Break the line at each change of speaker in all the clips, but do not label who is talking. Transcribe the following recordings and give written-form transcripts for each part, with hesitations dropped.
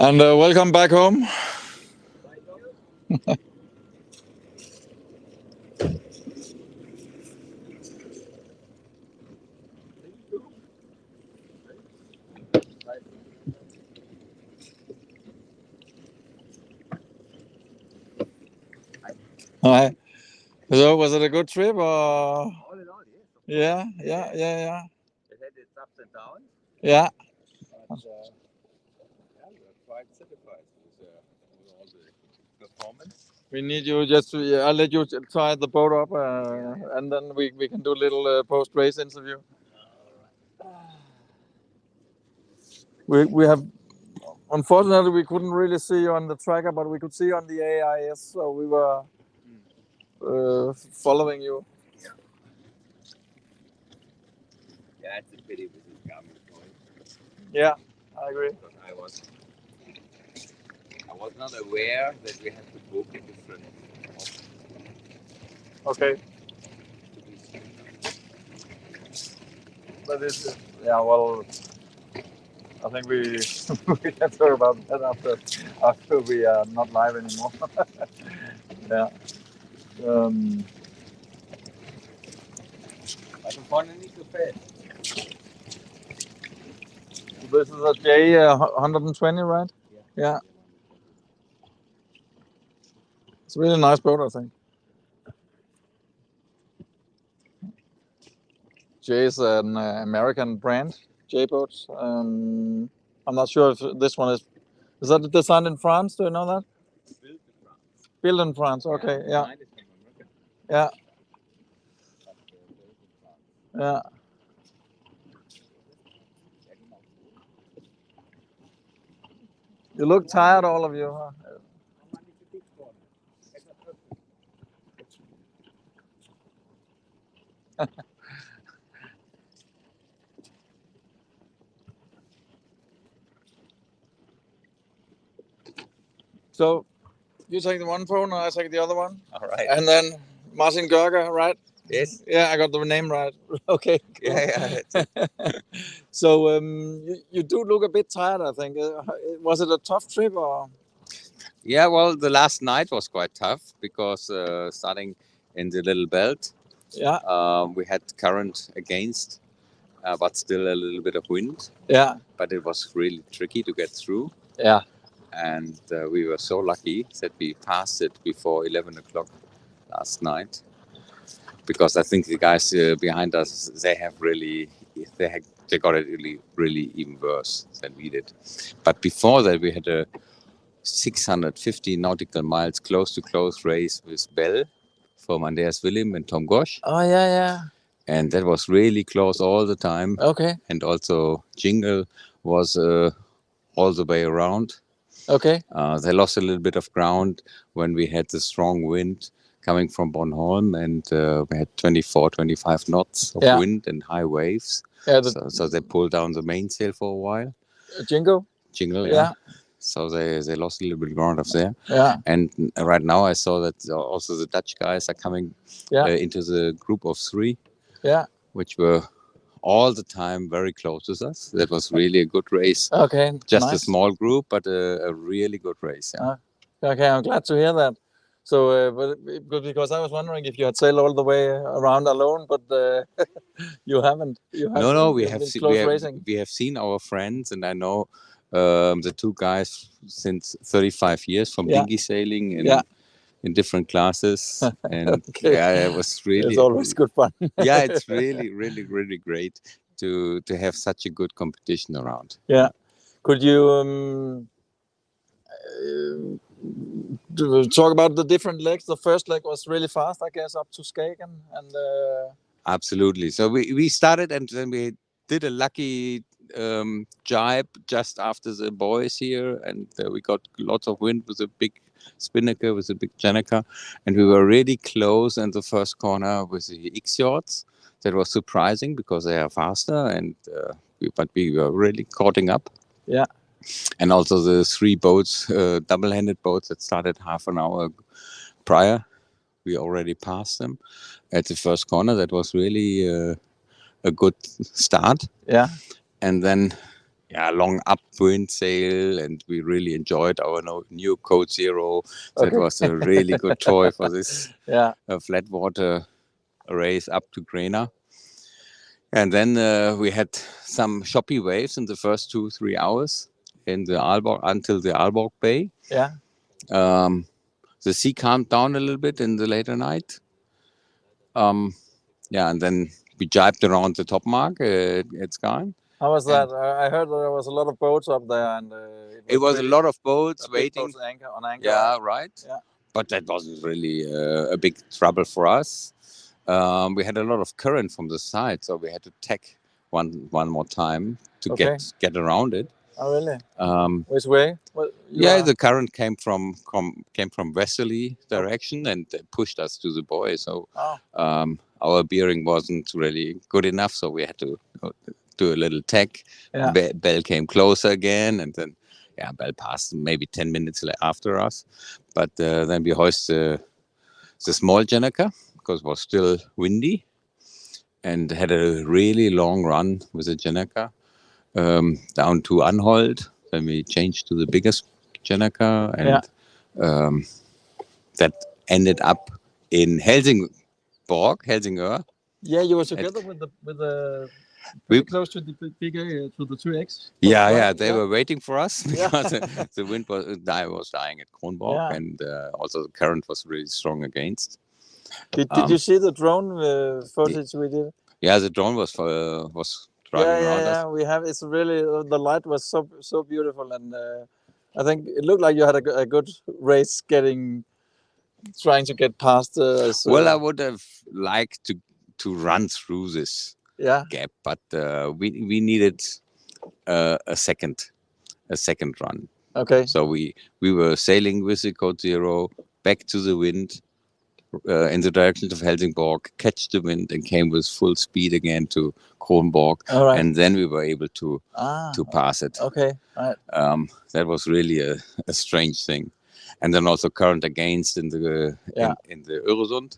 And welcome back home. Hi. So was it a good trip or?
All in all, yes.
Yeah.
It had its ups and downs,
Yeah.
but we are quite satisfied with all the performance.
We need you just to, I'll let you try the boat up and then we can do a little post-race interview. We have, unfortunately, we couldn't really see you on the tracker, but we could see you on the AIS, so we were following you.
Yeah, it's a pity with this Garmin point.
Yeah, I agree.
Because I was not aware that we had to book a different option.
Okay. But it's, yeah, well, I think we we can talk about that after we are not live anymore. Yeah.
I can find a nickel pad.
This is a J 120, right? Yeah. It's a really nice boat, I think. J is an American brand, J boats. I'm not sure if this one is that designed in France? Do you know that?
Built in France.
Built in France. Okay. Yeah.
Mine is from America.
Yeah.
But built in France.
Yeah. You look tired, all of you. Huh? So, you take the one phone, and I take the other one.
All right.
And then Martin Görge, right?
Yes.
Yeah, I got the name right. Okay. Cool.
Yeah, that's it.
So, you do look a bit tired, I think. Was it a tough trip or?
Yeah, well, the last night was quite tough because starting in the little belt, we had current against, but still a little bit of wind.
Yeah.
But it was really tricky to get through.
Yeah.
And we were so lucky that we passed it before 11 o'clock last night. Because I think the guys behind us, they got it really even worse than we did. But before that, we had a 650 nautical miles close-to-close race with Bell from Andreas Willem and Tom Gosch.
Oh, yeah.
And that was really close all the time.
Okay.
And also Jingle was all the way around.
Okay.
They lost a little bit of ground when we had the strong wind coming from Bornholm, and we had 24, 25 knots of wind and high waves. Yeah, so they pulled down the mainsail for a while.
Jingle,
yeah. So they lost a little bit of ground up there.
Yeah.
And right now I saw that also the Dutch guys are coming into the group of three.
Yeah.
Which were all the time very close to us. That was really a good race.
Okay.
Just nice. A small group, but a really good race. Yeah.
Okay, I'm glad to hear that. So, but because I was wondering if you had sailed all the way around alone, but you haven't.
No, we have seen our friends, and I know the two guys since 35 years from dinghy sailing in different classes, and it was really.
It's always good fun.
Yeah, it's really great to have such a good competition around.
Yeah, could you talk about the different legs? The first leg was really fast, I guess, up to Skagen, and
absolutely. So we started, and then we did a lucky jibe just after the boys here, and we got lots of wind with a big spinnaker, with a big Janaka, and we were really close in the first corner with the X yachts. That was surprising because they are faster, and but we were really caughting up.
Yeah.
And also the three boats, double-handed boats that started half an hour prior, we already passed them at the first corner. That was really a good start.
Yeah.
And then long upwind sail, and we really enjoyed our new Code Zero. That was a really good toy for this flat water race up to Grena. And then we had some choppy waves in the first 2-3 hours in the Aalborg until the Aalborg Bay. The sea calmed down a little bit in the later night. And then we jibed around the top mark at Skyen.
How was that? I heard there was a lot of boats up there, and
it was a lot of boats waiting
on anchor.
Yeah, right. Yeah. But that wasn't really a big trouble for us. We had a lot of current from the side, so we had to tack one more time to get around it.
Oh, really? Which way?
The current came from westerly direction and pushed us to the buoy. So our bearing wasn't really good enough, so we had to do a little tack. Bell came closer again, and then Bell passed maybe 10 minutes after us. But then we hoisted the small Jenneker because it was still windy, and had a really long run with the Jenneker down to Anholt. Then we changed to the biggest Jenneker, and that ended up in Helsingør.
Yeah, you were together with the close to the bigger to the 2X.
They were waiting for us because the wind was dying at Kronborg, and also the current was really strong against.
Did you see the drone footage we did?
Yeah, the drone was driving around us.
We have. It's really the light was so beautiful, and I think it looked like you had a good race trying to get past.
Well, I would have liked to run through this gap, but we needed a second run.
Okay.
So we were sailing with the Code Zero back to the wind in the direction of Helsingborg, catch the wind, and came with full speed again to Kronborg.
All right.
And then we were able to pass it.
Okay. All right.
That was really a strange thing. And then also current against in the Öresund.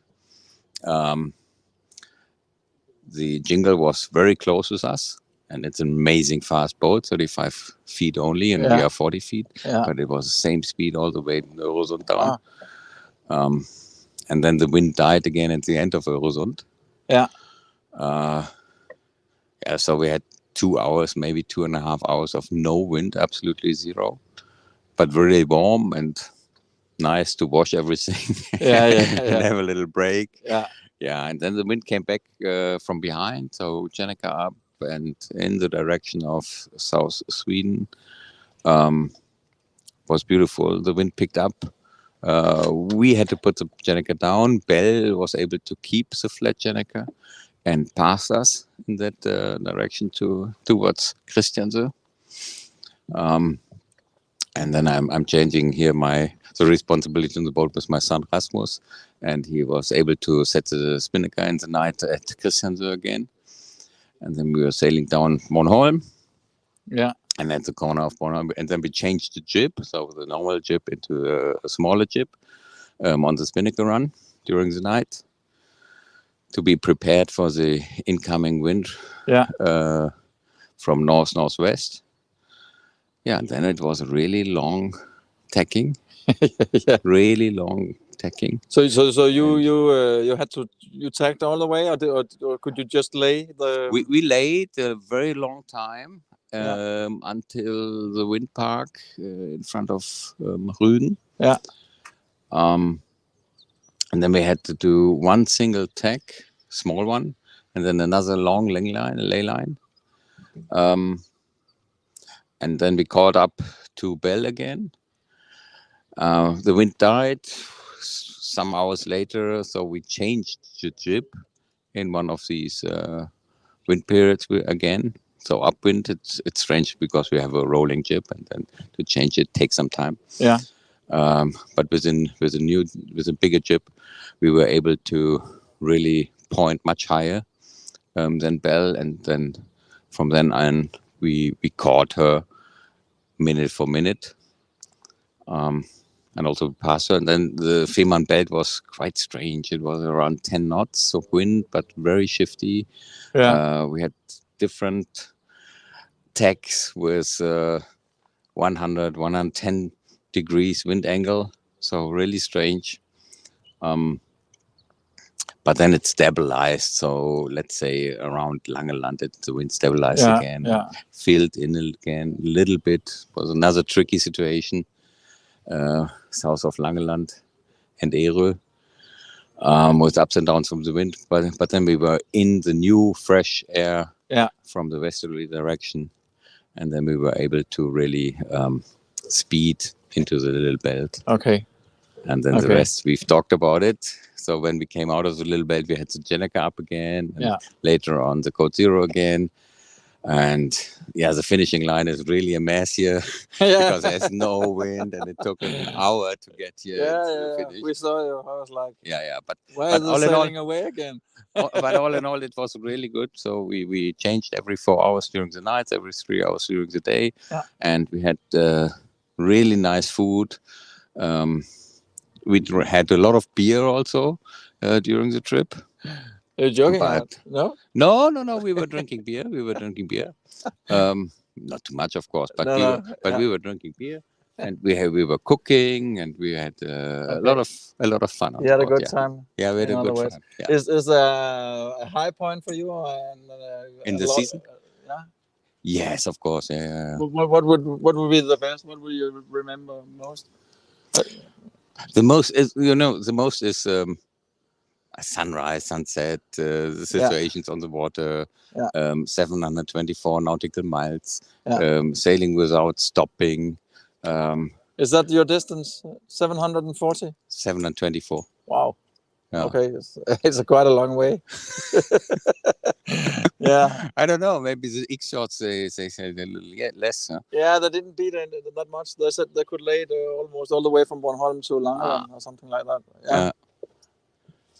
The Jingle was very close with us, and it's an amazing fast boat, 35 feet only, and we are 40 feet. But it was the same speed all the way in the Öresund down. And then the wind died again at the end of Öresund. So we had 2 hours, maybe 2.5 hours of no wind, absolutely zero, but really warm and nice to wash everything. And have a little break. And then the wind came back from behind, so Jenneker up and in the direction of South Sweden. Was beautiful. The wind picked up. We had to put the Jenneker down. Bell was able to keep the flat Jenneker and pass us in that direction towards Christiansø. And then I'm changing here the responsibility on the boat with my son Rasmus, and he was able to set the spinnaker in the night at Christiansø again. And then we were sailing down Bornholm. And at the corner of Bornholm, and then we changed the jib, so the normal jib into a smaller jib on the spinnaker run during the night to be prepared for the incoming wind from northwest. And then it was a really long tacking. Really long tacking.
So you had to tacked all the way, or could you just lay the?
We laid a very long time. Until the wind park in front of Rügen. And then we had to do one single tack, small one, and then another long ley line. And then we caught up to Bell again. The wind died some hours later, so we changed the jib in one of these wind periods again. So upwind, it's strange because we have a rolling jib, and then to change it takes some time. But with a bigger jib, we were able to really point much higher than Bell, and then from then on we caught her minute for minute, and also passed her. And then the Fehmarn Belt was quite strange. It was around 10 knots of wind, but very shifty. We had different tacks with 100, 110 degrees wind angle. So really strange. But then it stabilized. So let's say around Langeland, the wind stabilized again.
Yeah.
Filled in again a little bit. Was another tricky situation south of Langeland and Erö. With ups and downs from the wind. But then we were in the new fresh air from the westerly direction. And then we were able to really speed into the little belt.
Okay.
And then the rest, we've talked about it. So when we came out of the little belt, we had the Jenica up again. And later on, the Code Zero again. And the finishing line is really a mess here because there's no wind. And it took an hour to get here to the finish.
We saw you. I was like,
But
why is it sailing away again?
But all in all, it was really good. So we changed every 4 hours during the nights, every 3 hours during the day. And we had really nice food. We had a lot of beer also during the trip.
You're joking? No?
No. We were drinking beer. Not too much, of course, but we were drinking beer. And we were cooking, and we had a lot of fun.
You had a good time.
Yeah, we had a good time. Yeah.
Is a high point for you
in the season? Yes, of course. Yeah.
What would be the best? What will you remember most?
The most is sunrise, sunset, the situations on the water, 724 nautical miles, sailing without stopping.
Is that your distance? 740?
724.
Wow. Yeah. Okay, it's quite a long way.
I don't know. Maybe the X shots they said a little less. Huh?
Yeah, they didn't beat it that much. They said they could lay it almost all the way from Bornholm to Langeland or something like that.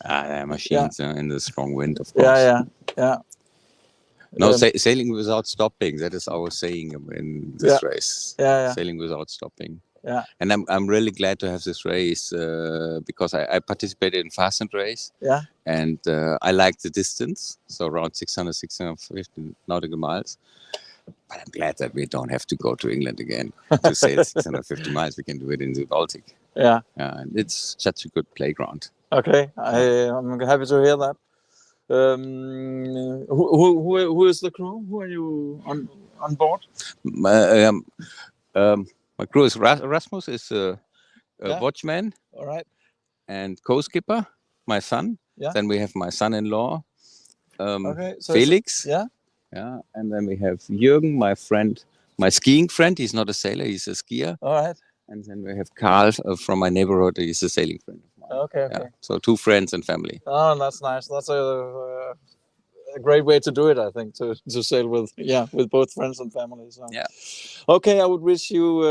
They're machines in the strong wind, of course.
Yeah.
No, sailing without stopping. That is our saying in this race. Sailing without stopping.
Yeah.
And I'm really glad to have this race because I participated in Fastnet race.
Yeah.
And I like the distance, so around 650 nautical miles. But I'm glad that we don't have to go to England again to sail 650 miles. We can do it in the Baltic.
Yeah.
And it's such a good playground.
Okay, I'm happy to hear that. Who is the crew? Who are you on board?
My crew is Rasmus is a watchman.
All right.
And co-skipper, my son.
Yeah.
Then we have my son-in-law,
so
Felix.
Yeah.
And then we have Jürgen, my friend, my skiing friend. He's not a sailor; he's a skier.
All right.
And then we have Carl from my neighborhood. He's a sailing friend of mine.
Okay.
So 2 friends and family.
Oh, that's nice. That's a great way to do it, I think, to sail with both friends and family. So.
Yeah.
Okay, I would wish you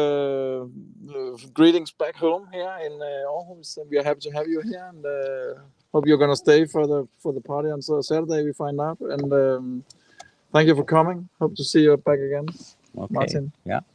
greetings back home here in Aarhus. We are happy to have you here, and hope you're gonna stay for the party on Saturday. We find out, and thank you for coming. Hope to see you back again,
Okay.
Martin.
Yeah.